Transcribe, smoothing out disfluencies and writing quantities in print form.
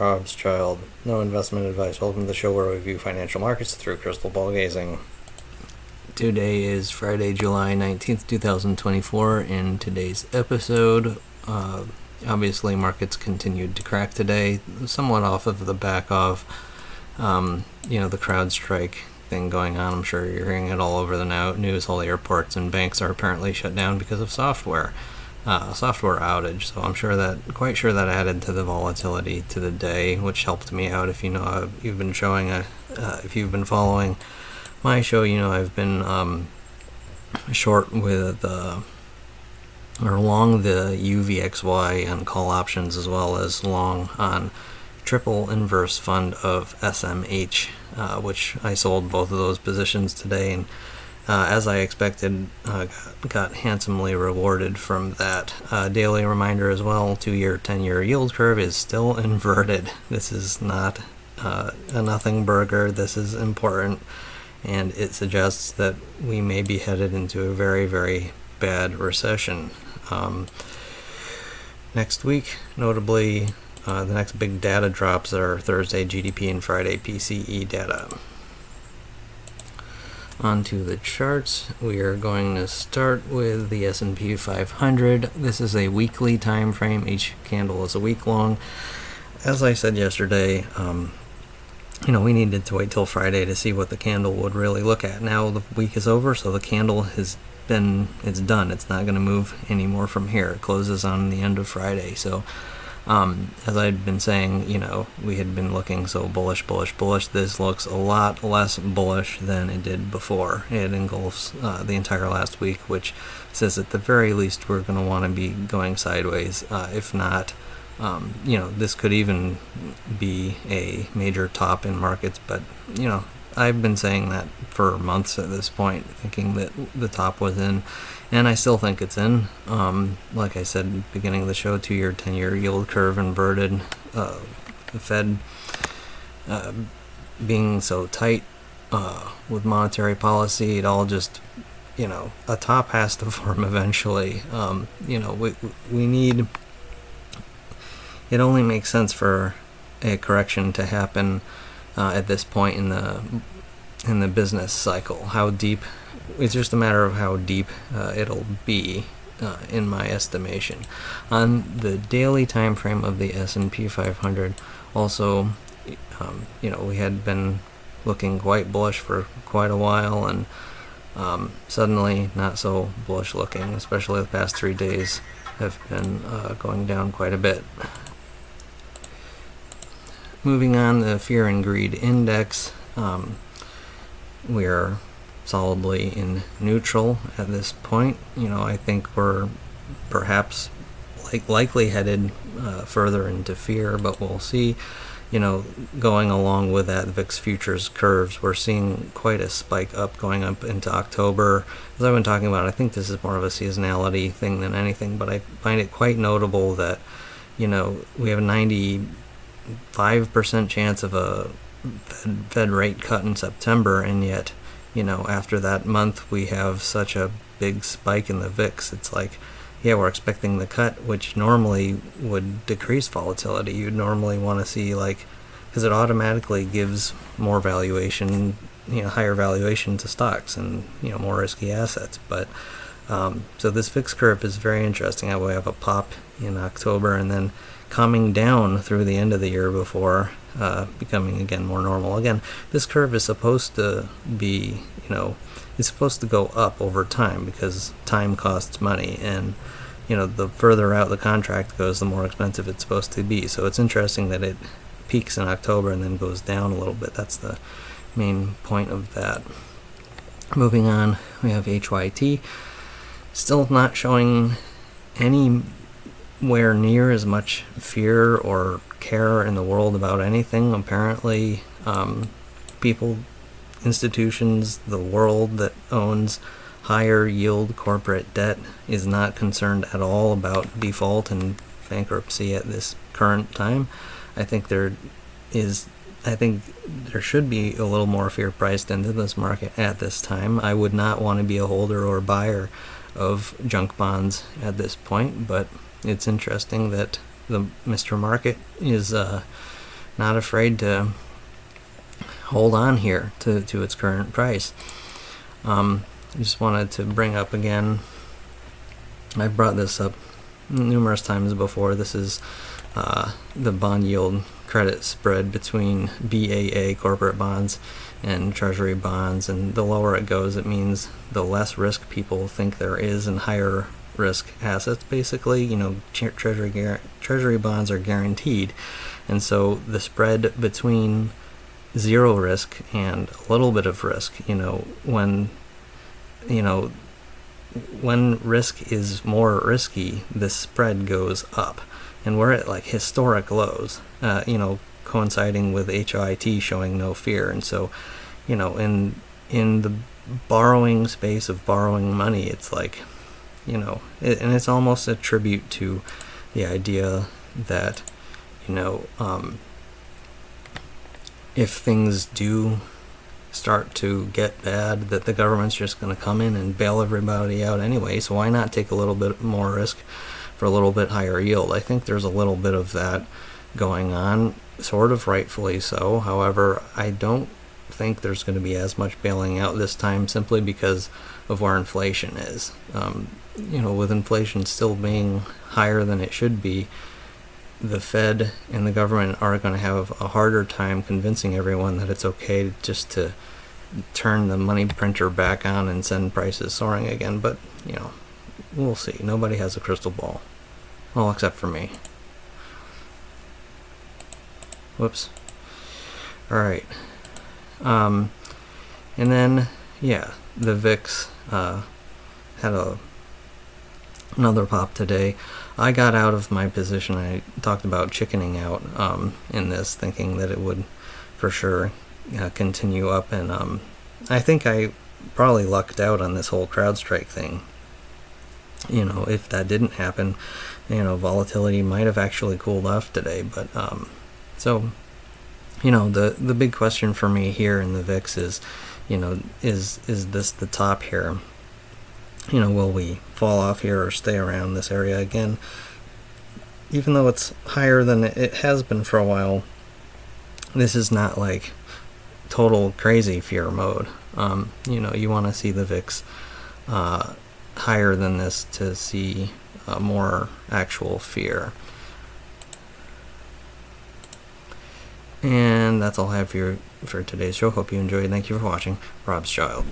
Robschild. No investment advice. Welcome to the show where we view financial markets through crystal ball gazing. Today is Friday, July 19th, 2024. In today's episode, obviously markets continued to crack today, somewhat off of the back of, the CrowdStrike thing going on. I'm sure you're hearing it all over the news. All the airports and banks are apparently shut down because of software outage. So I'm quite sure that added to the volatility to the day, which helped me out. If you've been if you've been following my show, I've been short with or long the UVXY on call options, as well as long on triple inverse fund of SMH, which I sold both of those positions today, and as I expected, got handsomely rewarded from that. Daily reminder as well, 2-year, 10-year yield curve is still inverted. This is not a nothing burger. This is important, and it suggests that we may be headed into a very, very bad recession. Next week, notably, the next big data drops are Thursday GDP and Friday PCE data. Onto the charts, we are going to start with the S&P 500. This is a weekly time frame. Each candle is a week long. As I said yesterday, we needed to wait till Friday to see what the candle would really look at. Now the week is over, so the candle it's done. It's not going to move anymore from here. It closes on the end of Friday. So as I'd been saying, we had been looking so bullish. This looks a lot less bullish than it did before. It engulfs the entire last week, which says at the very least we're going to want to be going sideways. If not, this could even be a major top in markets. But, I've been saying that for months at this point, thinking that the top was in. And I still think it's in. Like I said, beginning of the show, 2-year, 10-year yield curve inverted. The Fed being so tight with monetary policy, it all just, a top has to form eventually. We need. It only makes sense for a correction to happen at this point in the business cycle. How deep? It's just a matter of how deep it'll be, in my estimation. On the daily time frame of the S&P 500, also, we had been looking quite bullish for quite a while, and suddenly not so bullish looking, especially the past 3 days have been going down quite a bit. Moving on, the Fear and Greed Index, we are solidly in neutral at this point. I think we're perhaps likely headed further into fear, but we'll see. Going along with that VIX futures curves, we're seeing quite a spike up going up into October. As I've been talking about, I think this is more of a seasonality thing than anything, but I find it quite notable that, we have a 95% chance of a Fed rate cut in September, and yet, after that month, we have such a big spike in the VIX. It's like, we're expecting the cut, which normally would decrease volatility. You'd normally want to see, because it automatically gives more valuation, higher valuation to stocks and, more risky assets. But, so this VIX curve is very interesting. We have a pop in October and then coming down through the end of the year before becoming again more normal. Again, this curve is supposed to be, it's supposed to go up over time because time costs money, and the further out the contract goes, the more expensive it's supposed to be. So it's interesting that it peaks in October and then goes down a little bit. That's the main point of that. Moving on, we have HYT, still not showing anywhere near as much fear or care in the world about anything. Apparently, people, institutions, the world that owns higher yield corporate debt is not concerned at all about default and bankruptcy at this current time. I think there should be a little more fear priced into this market at this time. I would not want to be a holder or buyer of junk bonds at this point, but it's interesting that the Mr. Market is not afraid to hold on here to its current price. I just wanted to bring up again, I brought this up numerous times before. This is the bond yield credit spread between BAA corporate bonds and treasury bonds, and the lower it goes, it means the less risk people think there is in higher risk assets. Basically, treasury bonds are guaranteed, and so the spread between zero risk and a little bit of risk, when risk is more risky, the spread goes up, and we're at like historic lows, coinciding with HIT showing no fear. And so, in the borrowing space of borrowing money, it's like, and it's almost a tribute to the idea that, if things do start to get bad, that the government's just going to come in and bail everybody out anyway, so why not take a little bit more risk for a little bit higher yield? I think there's a little bit of that going on, sort of rightfully so. However, I don't think there's going to be as much bailing out this time, simply because of where inflation is. With inflation still being higher than it should be, the Fed and the government are going to have a harder time convincing everyone that it's okay just to turn the money printer back on and send prices soaring again. But, we'll see. Nobody has a crystal ball. Well, except for me. Whoops. Alright. And then, the VIX had another pop today. I got out of my position. I talked about chickening out in this, thinking that it would for sure continue up, and I think I probably lucked out on this whole CrowdStrike thing. If that didn't happen, volatility might have actually cooled off today. But so the big question for me here in the VIX is, is this the top here? Will we fall off here or stay around this area again? Even though it's higher than it has been for a while, this is not like total crazy fear mode. You want to see the VIX higher than this to see more actual fear. And that's all I have for today's show. Hope you enjoyed. Thank you for watching. Robschild.